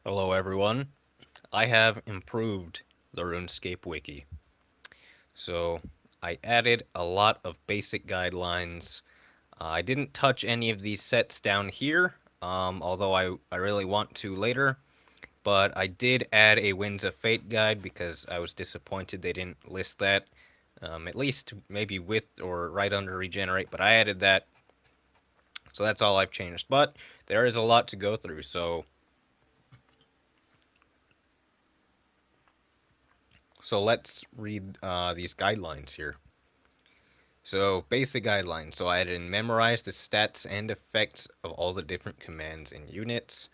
Hello everyone. I have improved the RuneScape wiki. So I added a lot of basic guidelines. I didn't touch any of these sets down here, although I really want to later. But I did add a Winds of Fate guide because I was disappointed they didn't list that. At least maybe with or right under Regenerate, but I added that. So that's all I've changed. But there is a lot to go through, so let's read these guidelines here. So basic guidelines. So I didn't memorize the stats and effects of all the different commands and units.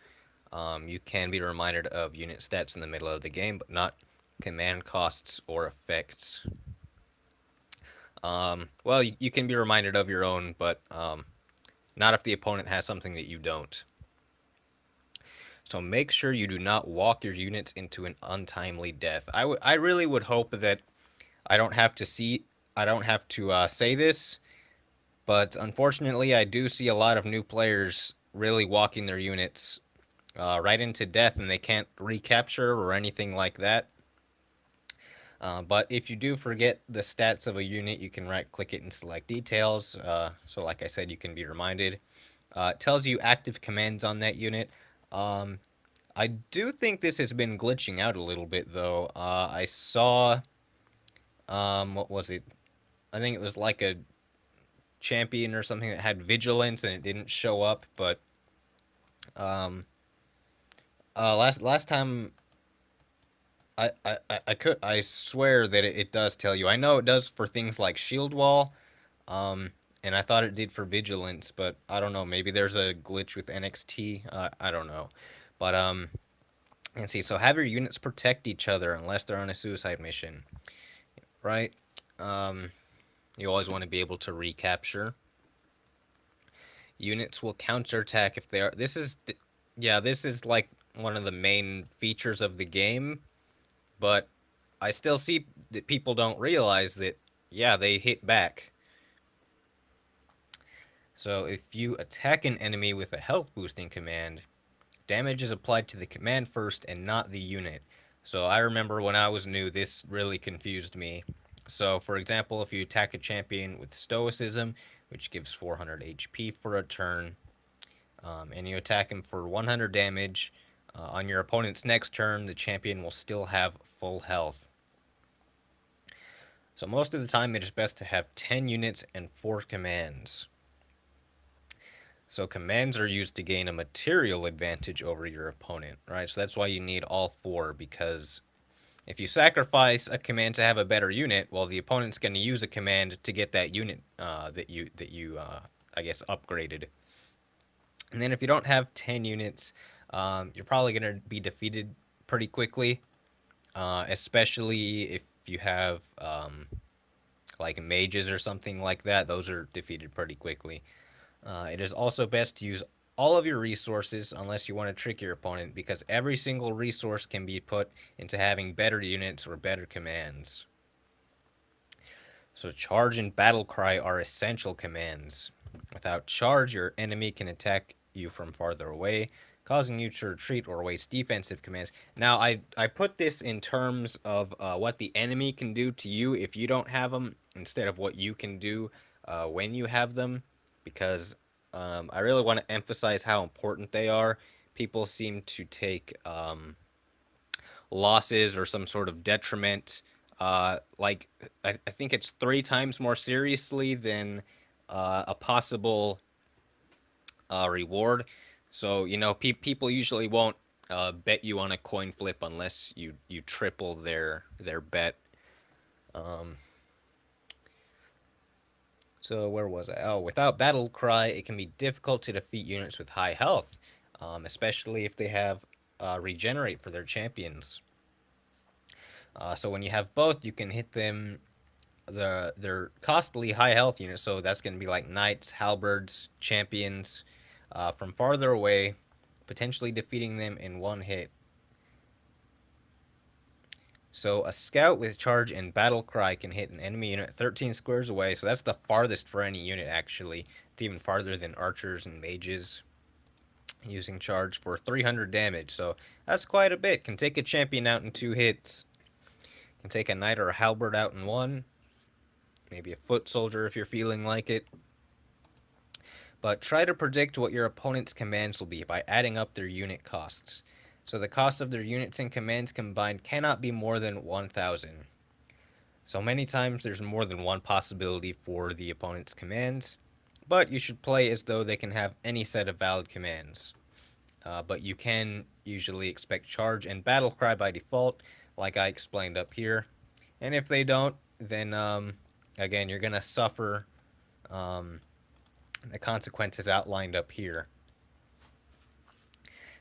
You can be reminded of unit stats in the middle of the game, but not command costs or effects. Well, you can be reminded of your own, but not if the opponent has something that you don't. So make sure you do not walk your units into an untimely death. I really would hope that I don't have to say this, but unfortunately, I do see a lot of new players really walking their units right into death, and they can't recapture or anything like that. But if you do forget the stats of a unit, you can right-click it and select details. So like I said, you can be reminded. It tells you active commands on that unit. I do think this has been glitching out a little bit, though. I saw, what was it? I think it was like a champion or something that had vigilance and it didn't show up, but um last time I swear that it does tell you. I know it does for things like shield wall, and I thought it did for vigilance, but I don't know, maybe there's a glitch with NXT. I don't know. But and see, so have your units protect each other unless they're on a suicide mission, right? Um you always want to be able to recapture. Units will counterattack if they are. Yeah, this is like one of the main features of the game, but I still see that people don't realize that, yeah, they hit back. So if you attack an enemy with a health boosting command, damage is applied to the command first and not the unit. So I remember when I was new, this really confused me. So, for example, if you attack a champion with Stoicism, which gives 400 HP for a turn, and you attack him for 100 damage. On your opponent's next turn, the champion will still have full health. So most of the time, it is best to have 10 units and 4 commands. So commands are used to gain a material advantage over your opponent, right? So that's why you need all 4, because if you sacrifice a command to have a better unit, well, the opponent's going to use a command to get that unit that you I guess upgraded. And then if you don't have 10 units, you're probably going to be defeated pretty quickly, especially if you have like mages or something like that. Those are defeated pretty quickly. It is also best to use all of your resources unless you want to trick your opponent, because every single resource can be put into having better units or better commands. So charge and battle cry are essential commands. Without charge, your enemy can attack you from farther away, causing you to retreat or waste defensive commands. Now, I put this in terms of what the enemy can do to you if you don't have them, instead of what you can do when you have them, because I really want to emphasize how important they are. People seem to take losses or some sort of detriment, like I think it's 3 times more seriously than a possible reward. So people usually won't bet you on a coin flip unless you triple their bet. Um, so where was I? Oh, without battle cry, it can be difficult to defeat units with high health, especially if they have regenerate for their champions. So when you have both, you can hit them. They're costly high health units, so that's going to be like knights, halberds, champions, from farther away, potentially defeating them in one hit. So a scout with charge and battle cry can hit an enemy unit 13 squares away, so that's the farthest for any unit actually. It's even farther than archers and mages. using charge for 300 damage. So that's quite a bit. Can take a champion out in 2 hits. Can take a knight or a halberd out in 1. Maybe a foot soldier if you're feeling like it. But try to predict what your opponent's commands will be by adding up their unit costs. So the cost of their units and commands combined cannot be more than 1,000. So many times there's more than one possibility for the opponent's commands, but you should play as though they can have any set of valid commands. But you can usually expect charge and battle cry by default, like I explained up here. And if they don't, then again, you're going to suffer the consequences outlined up here.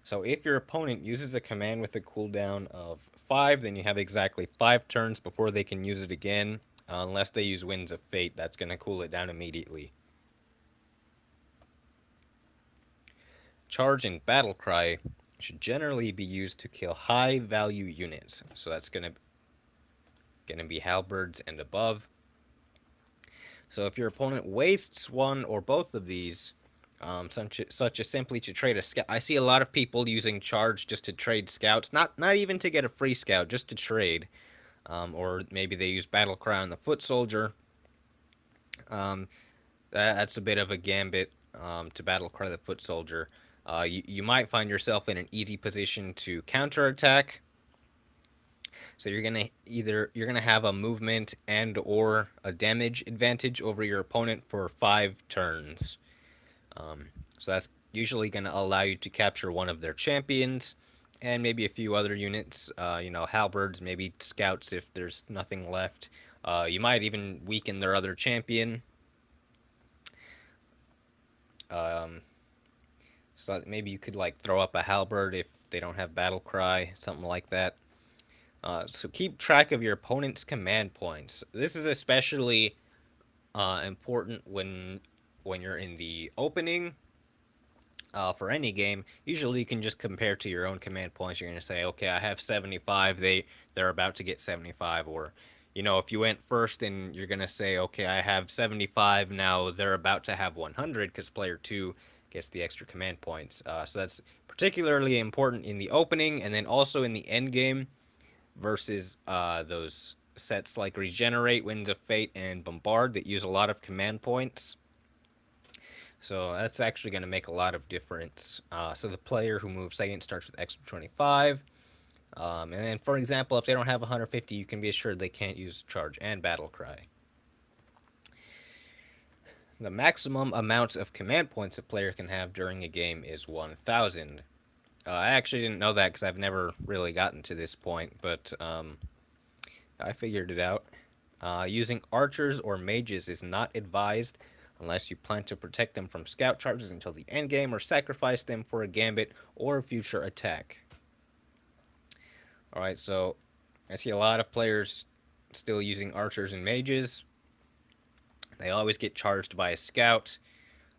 So if your opponent uses a command with a cooldown of 5, then you have exactly 5 turns before they can use it again. Unless they use Winds of Fate, that's going to cool it down immediately. Charge and Battle Cry should generally be used to kill high value units. So that's going to be halberds and above. So if your opponent wastes one or both of these, such as simply to trade a scout. I see a lot of people using charge just to trade scouts, not even to get a free scout, just to trade. Or maybe they use battle cry on the foot soldier. That's a bit of a gambit to battle cry the foot soldier. You might find yourself in an easy position to counterattack. So you're gonna have a movement and or a damage advantage over your opponent for 5 turns. So that's usually going to allow you to capture one of their champions and maybe a few other units, halberds, maybe scouts if there's nothing left. You might even weaken their other champion. So maybe you could like throw up a halberd if they don't have battle cry, something like that. So keep track of your opponent's command points. This is especially important when you're in the opening. For any game, usually you can just compare to your own command points. You're going to say, okay, I have 75, they're about to get 75. Or, if you went first and you're going to say, okay, I have 75, now they're about to have 100 because player 2 gets the extra command points. So that's particularly important in the opening and then also in the end game versus those sets like Regenerate, Winds of Fate, and Bombard that use a lot of command points. So that's actually going to make a lot of difference. So the player who moves second starts with extra 25. And then, for example, if they don't have 150, you can be assured they can't use charge and battle cry. The maximum amount of command points a player can have during a game is 1,000. I actually didn't know that because I've never really gotten to this point, but I figured it out. Using archers or mages is not advised unless you plan to protect them from scout charges until the endgame or sacrifice them for a gambit or a future attack. Alright, so I see a lot of players still using archers and mages. They always get charged by a scout,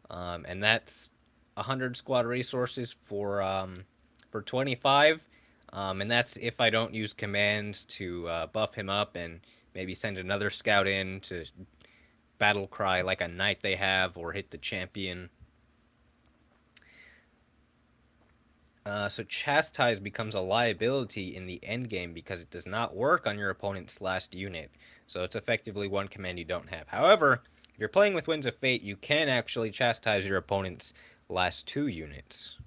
and that's 100 squad resources for 25. And that's if I don't use commands to buff him up and maybe send another scout in to battle cry like a knight they have or hit the champion. So Chastise becomes a liability in the endgame because it does not work on your opponent's last unit. So it's effectively one command you don't have. However, if you're playing with Winds of Fate, you can actually chastise your opponent's last 2 units.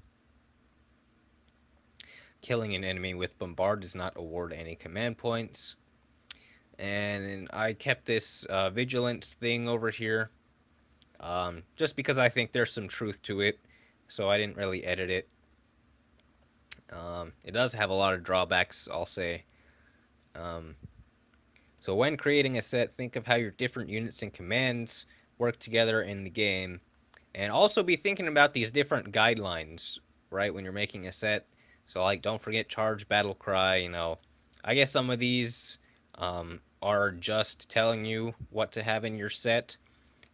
Killing an enemy with Bombard does not award any command points. And I kept this vigilance thing over here just because I think there's some truth to it, so I didn't really edit it. It does have a lot of drawbacks, I'll say. So when creating a set, think of how your different units and commands work together in the game, and also be thinking about these different guidelines, right, when you're making a set. So, like, don't forget charge, battle cry, I guess some of these are just telling you what to have in your set,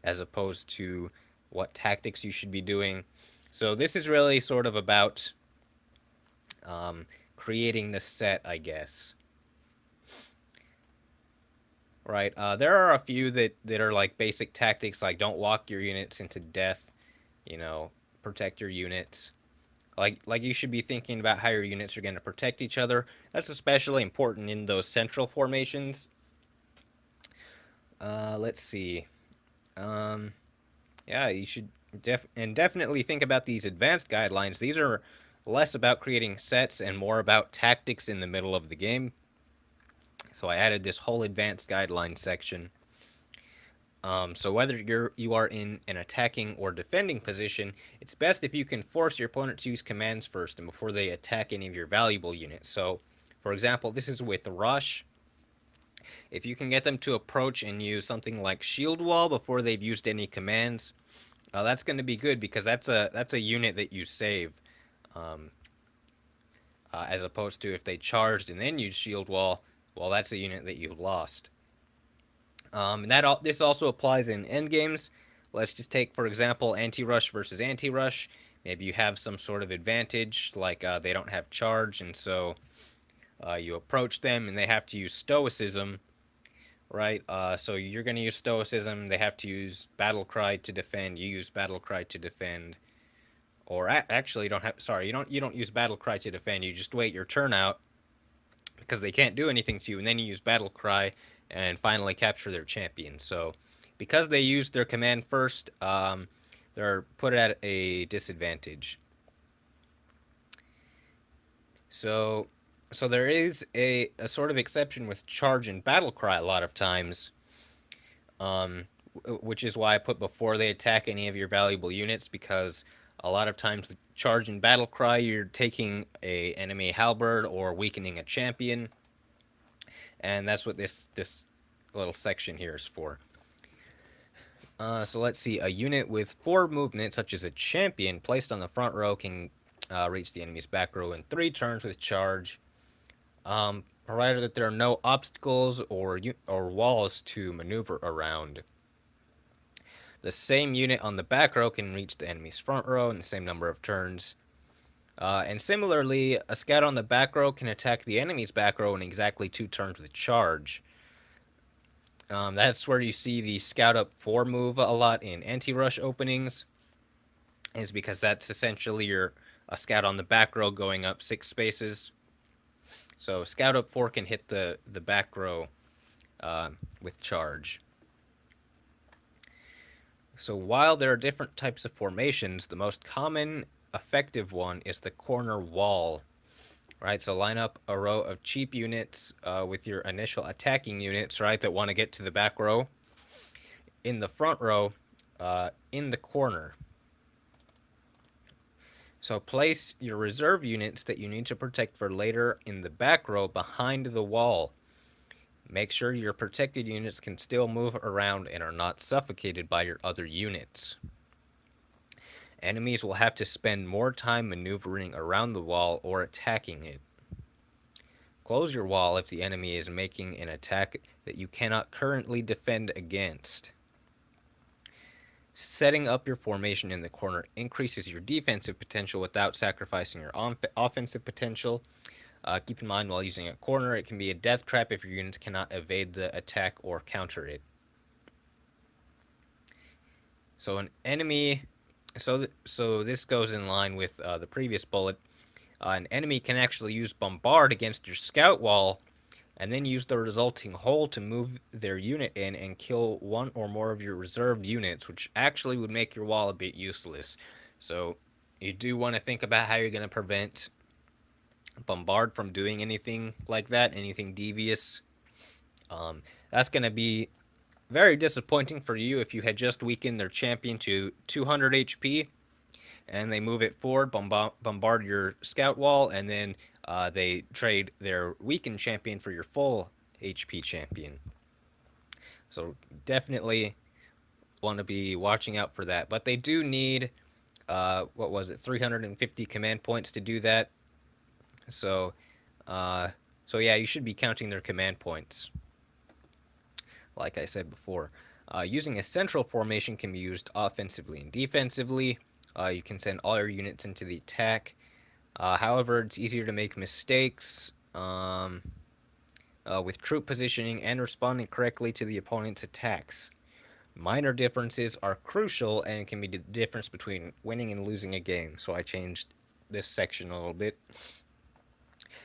as opposed to what tactics you should be doing. So this is really sort of about creating the set, I guess. Right, there are a few that are like basic tactics, like don't walk your units into death, protect your units. like you should be thinking about how your units are going to protect each other. That's especially important in those central formations. Let's see. Um, yeah, you should definitely think about these advanced guidelines. These are less about creating sets and more about tactics in the middle of the game. So I added this whole advanced guideline section. So whether you are in an attacking or defending position, it's best if you can force your opponent to use commands first and before they attack any of your valuable units. So, for example, this is with Rush. If you can get them to approach and use something like Shield Wall before they've used any commands, that's going to be good because that's a unit that you save, um, as opposed to if they charged and then used Shield Wall. Well, that's a unit that you lost. This also applies in endgames. Let's just take, for example, anti-rush versus anti-rush. Maybe you have some sort of advantage, like they don't have charge, and so you approach them, and they have to use stoicism, right? So you're going to use stoicism. They have to use battle cry to defend. You use battle cry to defend, or actually, you don't have. Sorry, you don't use battle cry to defend. You just wait your turn out because they can't do anything to you, and then you use battle cry and finally capture their champion. So because they used their command first, they're put at a disadvantage. So so there is a sort of exception with charge and battle cry a lot of times, um, which is why I put before they attack any of your valuable units, because a lot of times with charge and battle cry you're taking a enemy halberd or weakening a champion, and that's what this little section here is for. So let's see. A unit with 4 movement, such as a champion, placed on the front row can reach the enemy's back row in 3 turns with charge, provided that there are no obstacles or walls to maneuver around. The same unit on the back row can reach the enemy's front row in the same number of turns. And similarly, a scout on the back row can attack the enemy's back row in exactly 2 turns with charge. That's where you see the scout up 4 move a lot in anti-rush openings, is because that's essentially a scout on the back row going up 6 spaces. So scout up 4 can hit the back row with charge. So while there are different types of formations, the most common effective one is the corner wall. Right, so line up a row of cheap units with your initial attacking units, right, that want to get to the back row. In the front row, in the corner. So place your reserve units that you need to protect for later in the back row behind the wall. Make sure your protected units can still move around and are not suffocated by your other units. Enemies will have to spend more time maneuvering around the wall or attacking it. Close your wall if the enemy is making an attack that you cannot currently defend against. Setting up your formation in the corner increases your defensive potential without sacrificing your offensive potential. Keep in mind, while using a corner, it can be a death trap if your units cannot evade the attack or counter it. So an enemy... So this goes in line with the previous bullet. An enemy can actually use bombard against your scout wall, and then use the resulting hole to move their unit in and kill 1 or more of your reserved units, which actually would make your wall a bit useless. So you do want to think about how you're going to prevent bombard from doing anything like that, anything devious. That's going to be very disappointing for you if you had just weakened their champion to 200 HP and they move it forward, bombard your scout wall, and then they trade their weakened champion for your full HP champion. So definitely want to be watching out for that. But they do need, 350 command points to do that. So yeah, you should be counting their command points, like I said before. Using a central formation can be used offensively and defensively. You can send all your units into the attack. However, it's easier to make mistakes with troop positioning and responding correctly to the opponent's attacks. Minor differences are crucial and can be the difference between winning and losing a game. So I changed this section a little bit.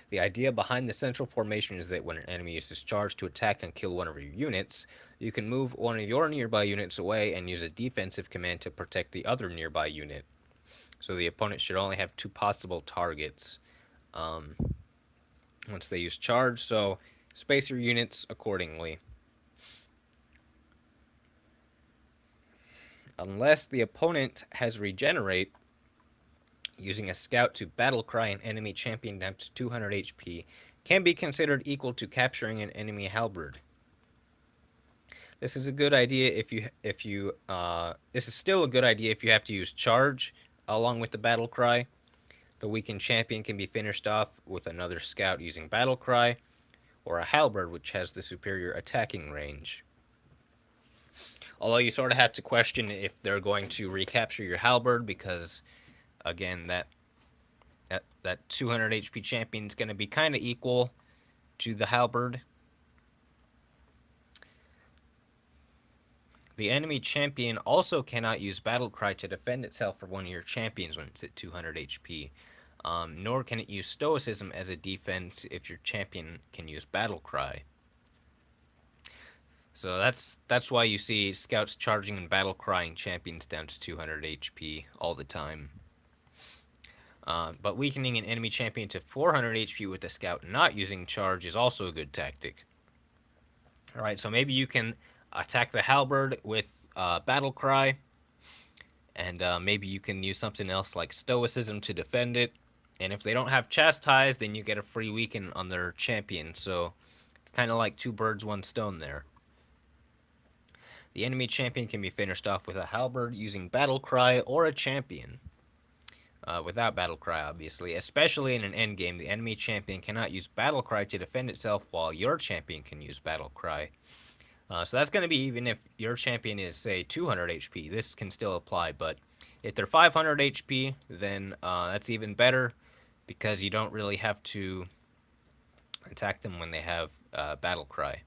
The idea behind the central formation is that when an enemy uses charge to attack and kill one of your units, you can move one of your nearby units away and use a defensive command to protect the other nearby unit. So the opponent should only have 2 possible targets once they use charge, so space your units accordingly. Unless the opponent has regenerate, using a scout to battlecry an enemy champion down to 200 HP can be considered equal to capturing an enemy halberd. This is a good idea if you this is still a good idea if you have to use charge along with the battle cry. The weakened champion can be finished off with another scout using battle cry, or a halberd which has the superior attacking range. Although you sort of have to question if they're going to recapture your halberd, because again that 200 HP champion is going to be kind of equal to the halberd. The enemy champion also cannot use battle cry to defend itself for one of your champions when it's at 200 HP. Nor can it use stoicism as a defense if your champion can use battle cry. So that's why you see scouts charging and battle crying champions down to 200 HP all the time. But weakening an enemy champion to 400 HP with a scout not using charge is also a good tactic. Alright, so maybe you can attack the halberd with battle cry, and maybe you can use something else like stoicism to defend it. And if they don't have chastise, then you get a free weaken on their champion, so kind of like 2 birds, 1 stone there. The enemy champion can be finished off with a halberd using battle cry or a champion. Without battle cry, obviously. Especially in an endgame, the enemy champion cannot use battle cry to defend itself, while your champion can use battle cry. So that's going to be even if your champion is, say, 200 HP. This can still apply, but if they're 500 HP, then that's even better, because you don't really have to attack them when they have battle cry.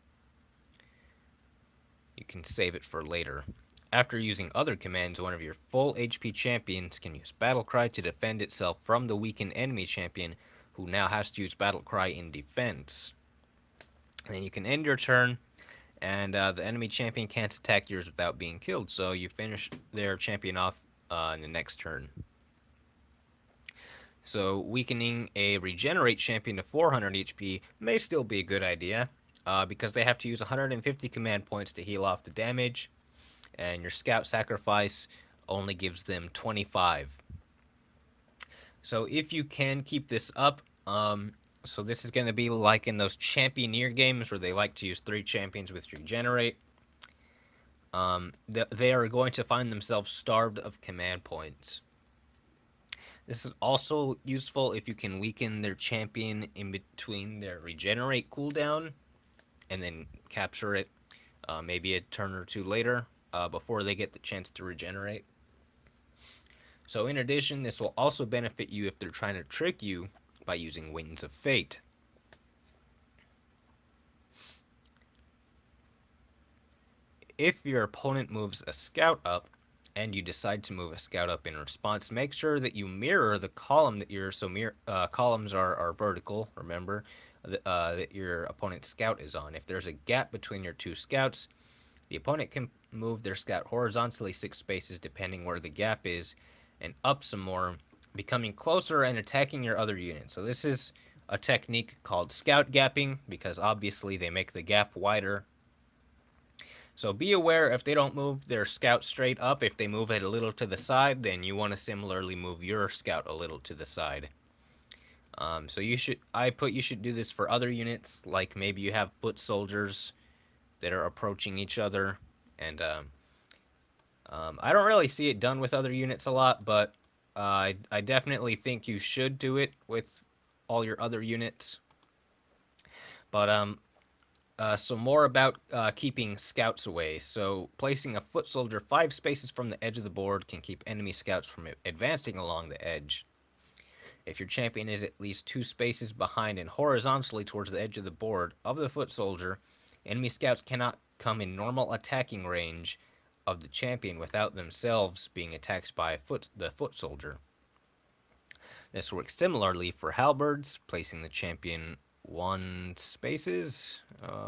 You can save it for later. After using other commands, one of your full HP champions can use battle cry to defend itself from the weakened enemy champion, who now has to use battle cry in defense. And then you can end your turn, and the enemy champion can't attack yours without being killed, so you finish their champion off in the next turn. So weakening a regenerate champion to 400 HP may still be a good idea, because they have to use 150 command points to heal off the damage, and your scout sacrifice only gives them 25. So if you can keep this up, so this is going to be like in those championeer games where they like to use 3 champions with regenerate. They are going to find themselves starved of command points. This is also useful if you can weaken their champion in between their regenerate cooldown and then capture it maybe a turn or 2 later before they get the chance to regenerate. So in addition, this will also benefit you if they're trying to trick you by using Winds of Fate. If your opponent moves a scout up, and you decide to move a scout up in response, make sure that you mirror the column that you're, columns are vertical, remember, that your opponent's scout is on. If there's a gap between your 2 scouts, the opponent can move their scout horizontally 6 spaces depending where the gap is, and up some more, becoming closer and attacking your other unit. So this is a technique called scout gapping, because obviously they make the gap wider. So be aware if they don't move their scout straight up. If they move it a little to the side, then you want to similarly move your scout a little to the side. So you should do this for other units, like maybe you have foot soldiers that are approaching each other, and I don't really see it done with other units a lot, but I definitely think you should do it with all your other units. But so more about keeping scouts away. So placing a foot soldier 5 spaces from the edge of the board can keep enemy scouts from advancing along the edge. If your champion is at least 2 spaces behind and horizontally towards the edge of the board of the foot soldier, enemy scouts cannot come in normal attacking range of the champion without themselves being attacked by the foot soldier. This works similarly for halberds, placing the champion 1 spaces.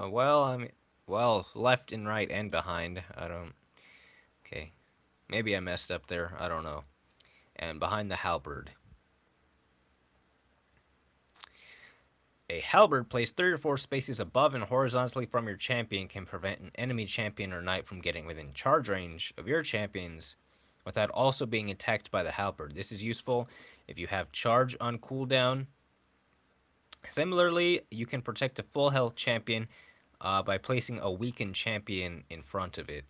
Well, left and right and behind. I don't. Okay, maybe I messed up there. I don't know. And behind the halberd. A halberd placed 3 or 4 spaces above and horizontally from your champion can prevent an enemy champion or knight from getting within charge range of your champions without also being attacked by the halberd. This is useful if you have charge on cooldown. Similarly, you can protect a full health champion by placing a weakened champion in front of it.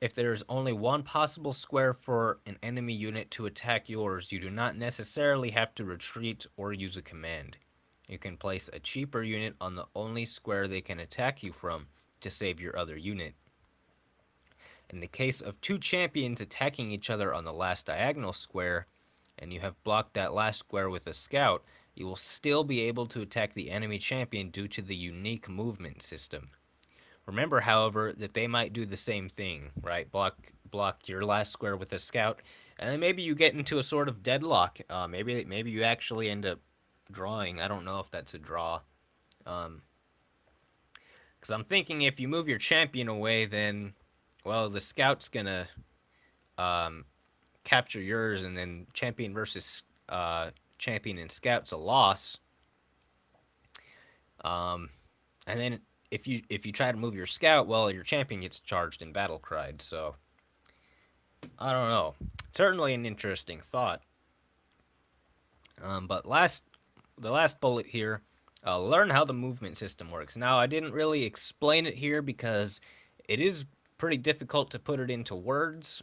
If there is only one possible square for an enemy unit to attack yours, you do not necessarily have to retreat or use a command. You can place a cheaper unit on the only square they can attack you from to save your other unit. In the case of 2 champions attacking each other on the last diagonal square, and you have blocked that last square with a scout, you will still be able to attack the enemy champion due to the unique movement system. Remember, however, that they might do the same thing, right? Block your last square with a scout, and then maybe you get into a sort of deadlock. Maybe you actually end up drawing. I don't know if that's a draw. Because I'm thinking if you move your champion away, then, well, the scout's gonna capture yours, and then champion versus champion and scout's a loss. And then if you try to move your scout, well, your champion gets charged and battle cried. So I don't know. Certainly an interesting thought. But the last bullet here, learn how the movement system works. Now, I didn't really explain it here because it is pretty difficult to put it into words.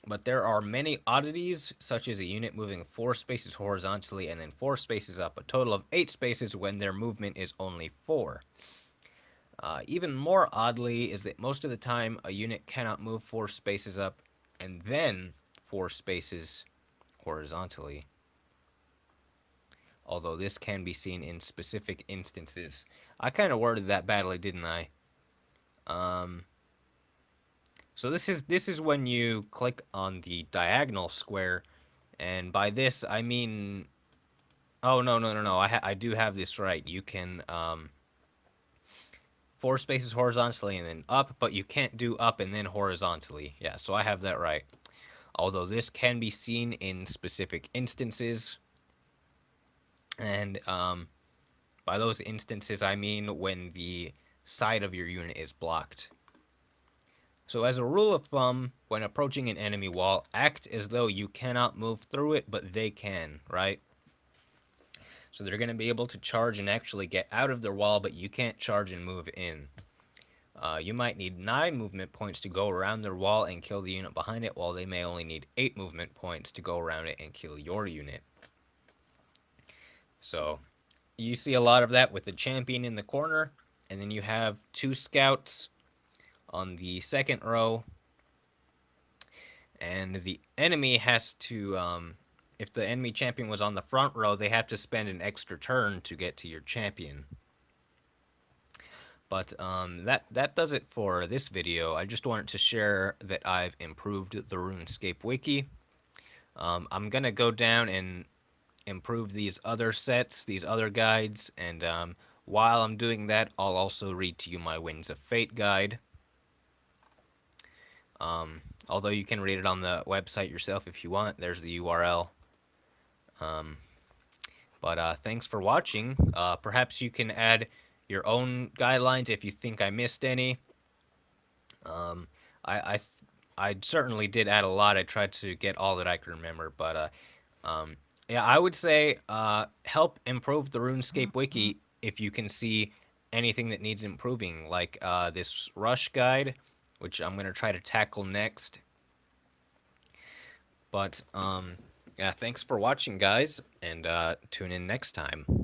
But there are many oddities, such as a unit moving 4 spaces horizontally and then 4 spaces up, a total of 8 spaces when their movement is only 4. Even more oddly is that most of the time a unit cannot move 4 spaces up and then 4 spaces horizontally. Although this can be seen in specific instances. I kind of worded that badly, didn't I? So this is when you click on the diagonal square, and by this I mean, oh no, I do have this right. You can 4 spaces horizontally and then up, but you can't do up and then horizontally. Yeah, so I have that right. Although this can be seen in specific instances, and by those instances I mean when the side of your unit is blocked. So as a rule of thumb, when approaching an enemy wall, act as though you cannot move through it, but they can, right? So they're going to be able to charge and actually get out of their wall, but you can't charge and move in. You might need 9 movement points to go around their wall and kill the unit behind it, while they may only need 8 movement points to go around it and kill your unit. So you see a lot of that with the champion in the corner, and then you have 2 scouts on the second row, and the enemy has to, if the enemy champion was on the front row, they have to spend an extra turn to get to your champion. But that does it for this video. I just wanted to share that I've improved the RuneScape wiki. I'm gonna go down and improve these other sets, these other guides, and while I'm doing that, I'll also read to you my Winds of Fate guide. Although you can read it on the website yourself if you want. There's the URL. But thanks for watching. Perhaps you can add your own guidelines if you think I missed any. I certainly did add a lot. I tried to get all that I could remember, but yeah, I would say help improve the RuneScape wiki if you can see anything that needs improving, like this rush guide, which I'm going to try to tackle next. But yeah, thanks for watching, guys, and tune in next time.